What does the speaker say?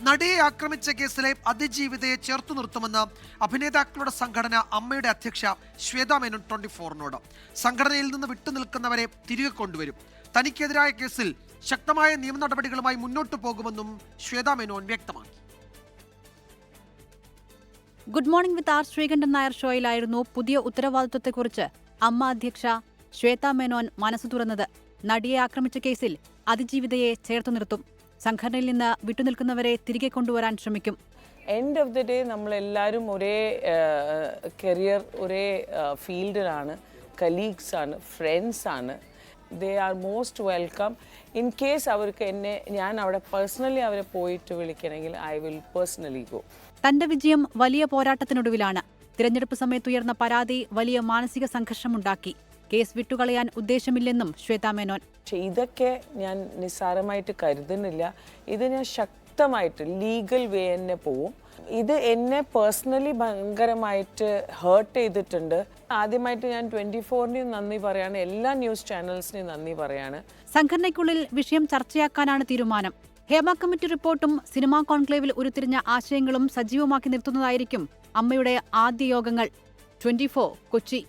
നടിയെ ആക്രമിച്ച കേസിലെ അതിജീവിതയെ ചേർത്തു നിർത്തുമെന്ന് അഭിനേതാക്കളുടെ സംഘടന അമ്മയുടെ അധ്യക്ഷ ശ്വേതാ മേനോൻ 24-നോട്. സംഘടനയിൽ നിന്ന് വിട്ടുനിൽക്കുന്നവരെ തിരികെ കൊണ്ടുവരും. തനിക്കെതിരായ കേസിൽ ശക്തമായ നിയമ നടപടികളുമായി മുന്നോട്ടു പോകുമെന്നും ശ്വേതാ മേനോൻ വ്യക്തമാക്കി. Good morning with R Sreekandan Nair ഷോയിലായിരുന്നു പുതിയ ഉത്തരവാദിത്വത്തെക്കുറിച്ച് അമ്മ അധ്യക്ഷ ശ്വേതാ മേനോൻ മനസ്സു തുറന്നത്. നടിയെ ആക്രമിച്ച കേസിൽ അതിജീവിതയെ ചേർത്തു നിർത്തും. സംഘടനയിൽ നിന്ന് വിട്ടുനിൽക്കുന്നവരെ തിരികെ കൊണ്ടുവരാൻ ശ്രമിക്കും. എൻഡ് ഓഫ് ദി ഡേ നമ്മളെല്ലാവരും ഒരേ കരിയർ, ഒരേ ഫീൽഡിലാണ്, കലീഗ്സാണ്, ഫ്രണ്ട്സാണ്. They are most welcome. In case അവർക്ക് ഞാൻ അവിടെ പേഴ്സണലി അവരെ പോയിട്ട് വിളിക്കണമെങ്കിൽ ഐ വിൽ പേഴ്സണലി ഗോ. തന്റെ വിജയം വലിയ പോരാട്ടത്തിനൊടുവിലാണ്. തിരഞ്ഞെടുപ്പ് സമയത്തുയർന്ന പരാതി വലിയ മാനസിക സംഘർഷമുണ്ടാക്കി. കേസ് വിട്ടുകളയാൻ ഉദ്ദേശമില്ലെന്നും ശ്വേതാ മേനോൻ. പക്ഷെ ഇതൊക്കെ ഞാൻ നിസ്സാരമായിട്ട് കരുതുന്നില്ല. ഇത് ഞാൻ ശക്തമായിട്ട് ലീഗൽ വേ തന്നെ പോവും. ഇത് എന്നെ പേഴ്സണലി ഭയങ്കരമായിട്ട് ഹേർട്ട് ചെയ്തിട്ടുണ്ട്. ആദ്യമായിട്ട് ഞാൻ 24-നെയും നന്ദി പറയാണ്, എല്ലാ ന്യൂസ് ചാനൽസിനെയും നന്ദി പറയാണ്. സംഘടനയ്ക്കുള്ളിൽ വിഷയം ചർച്ചയാക്കാനാണ് തീരുമാനം. ഹേമ കമ്മിറ്റി റിപ്പോർട്ടും സിനിമാ കോൺക്ലേവിൽ ഉരുത്തിരിഞ്ഞ ആശയങ്ങളും സജീവമാക്കി നിർത്തുന്നതായിരിക്കും അമ്മയുടെ ആദ്യ യോഗങ്ങൾ. 24 കൊച്ചി.